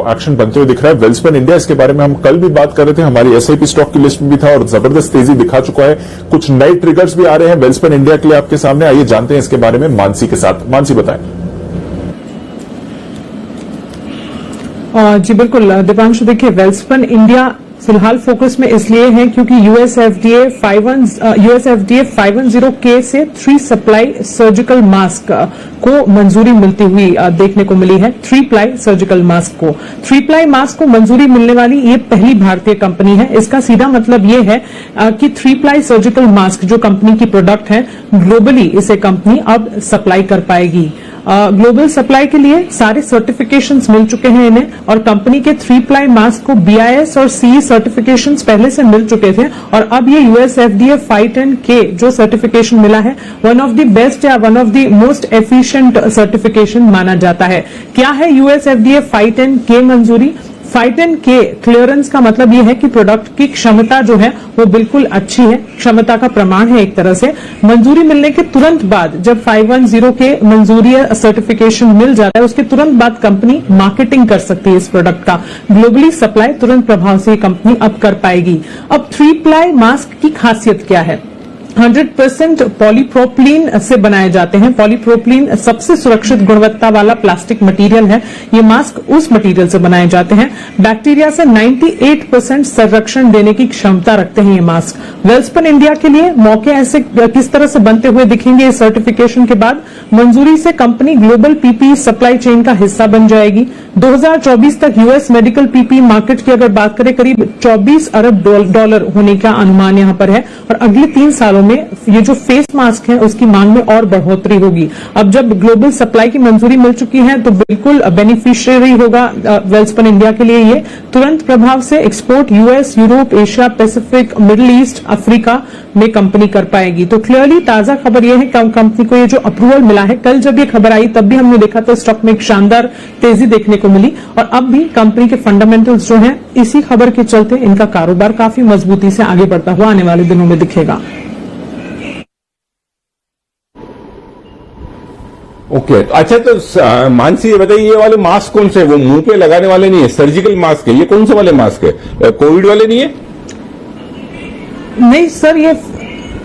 Action बनते हुए दिख रहा है वेल्सपन इंडिया, इसके बारे में हम कल भी बात कर रहे थे, हमारी एसआईपी स्टॉक की लिस्ट में भी था और जबरदस्त तेजी दिखा चुका है। कुछ नए ट्रिगर्स भी आ रहे हैं वेल्सपन इंडिया के लिए आपके सामने, आइए जानते हैं इसके बारे में मानसी के साथ। मानसी बताएं। जी बिल्कुल दीपांशु, देखिए वेल्सपन इंडिया फिलहाल फोकस में इसलिए है क्योंकि यूएसएफडीए 510K से 3 सप्लाई सर्जिकल मास्क को मंजूरी मिलती हुई देखने को मिली है। 3 प्लाई सर्जिकल मास्क को 3 प्लाई मास्क को मंजूरी मिलने वाली ये पहली भारतीय कंपनी है। इसका सीधा मतलब ये है कि 3 प्लाई सर्जिकल मास्क जो कंपनी की प्रोडक्ट है, ग्लोबली इसे कंपनी अब सप्लाई कर पाएगी। ग्लोबल सप्लाई के लिए सारे सर्टिफिकेशंस मिल चुके हैं इन्हें, और कंपनी के 3 प्लाई मास्क को BIS और CE सर्टिफिकेशंस पहले से मिल चुके थे, और अब ये USFDA 510K जो सर्टिफिकेशन मिला है, वन ऑफ द बेस्ट या one of the most efficient certification माना जाता है। क्या है USFDA 510K मंजूरी? 510K क्लियरेंस का मतलब यह है कि प्रोडक्ट की क्षमता जो है वो बिल्कुल अच्छी है, क्षमता का प्रमाण है एक तरह से। मंजूरी मिलने के तुरंत बाद जब 510K मंजूरी सर्टिफिकेशन मिल जाता है, उसके तुरंत बाद कंपनी मार्केटिंग कर सकती है इस प्रोडक्ट का। ग्लोबली सप्लाई तुरंत प्रभाव से कंपनी अब कर पाएगी। अब 3 प्लाई मास्क की खासियत क्या है? 100% पॉलीप्रोपिलीन से बनाए जाते हैं। पॉलीप्रोपिलीन सबसे सुरक्षित गुणवत्ता वाला प्लास्टिक मटेरियल है। ये मास्क उस मटेरियल से बनाए जाते हैं। बैक्टीरिया से 98% संरक्षण देने की क्षमता रखते हैं ये मास्क। वेल्सपन इंडिया के लिए मौके ऐसे किस तरह से बनते हुए दिखेंगे इस सर्टिफिकेशन के बाद? मंजूरी से company global PPE supply chain का हिस्सा बन जाएगी। 2024 तक यूएस मेडिकल पीपीई मार्केट की अगर बात करें, करीब $24 अरब होने का अनुमान यहां पर है, और अगले 3 सालों में ये जो फेस मास्क है उसकी मांग में और बढ़ोतरी होगी। अब जब ग्लोबल सप्लाई की मंजूरी मिल चुकी है तो बिल्कुल बेनिफिशियरी होगा वेल्सपन इंडिया के लिए। ये तुरंत प्रभाव से export US, Europe, Asia Pacific, middle east, Africa में कंपनी कर पाएगी। तो क्लियरली ताजा खबर यह है कि कंपनी को ये जो अप्रूवल मिला है, कल जब ये खबर आई तब भी हमने देखा था स्टॉक में एक शानदार तेजी देखने को मिली, और अब भी कंपनी के फंडामेंटल्स जो हैं इसी खबर के चलते इनका कारोबार काफी मजबूती से आगे बढ़ता हुआ आने वाले दिनों में दिखेगा। ओके अच्छा, तो मानसी ये बताइए, ये वाले मास्क कौन से? वो मुंह पे लगाने वाले नहीं है, सर्जिकल मास्क है। ये कौन से वाले मास्क है? कोविड वाले नहीं है? नहीं सर, ये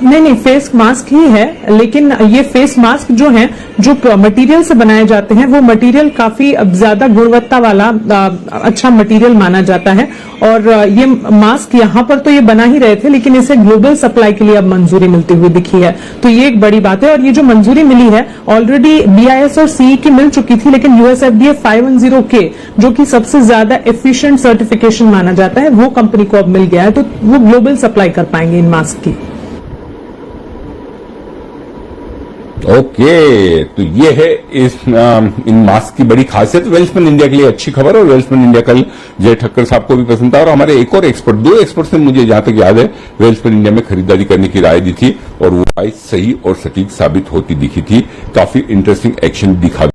नहीं फेस मास्क ही है, लेकिन ये फेस मास्क जो है, जो मटेरियल से बनाए जाते हैं, वो मटेरियल काफी ज्यादा गुणवत्ता वाला अच्छा मटेरियल माना जाता है। और ये मास्क यहां पर तो ये बना ही रहे थे, लेकिन इसे ग्लोबल सप्लाई के लिए अब मंजूरी मिलती हुई दिखी है, तो ये एक बड़ी बात है। और ये जो मंजूरी मिली है ऑलरेडी BIS और CE की मिल चुकी थी, लेकिन USFDA 510K जो कि सबसे ज्यादा एफिशिएंट सर्टिफिकेशन माना जाता है, वो कंपनी को अब मिल गया है, तो वो ग्लोबल सप्लाई कर पाएंगे इन मास्क की। ओके, तो ये है इन मास्क की बड़ी खासियत। वेल्सपन इंडिया के लिए अच्छी खबर, और वेल्सपन इंडिया कल जय ठक्कर साहब को भी पसंद था, और हमारे एक और एक्सपर्ट, 2 एक्सपर्ट ने मुझे जहां तक याद है वेल्सपन इंडिया में खरीदारी करने की राय दी थी, और वो राय सही और सटीक साबित होती दिखी थी। काफी इंटरेस्टिंग एक्शन दिखा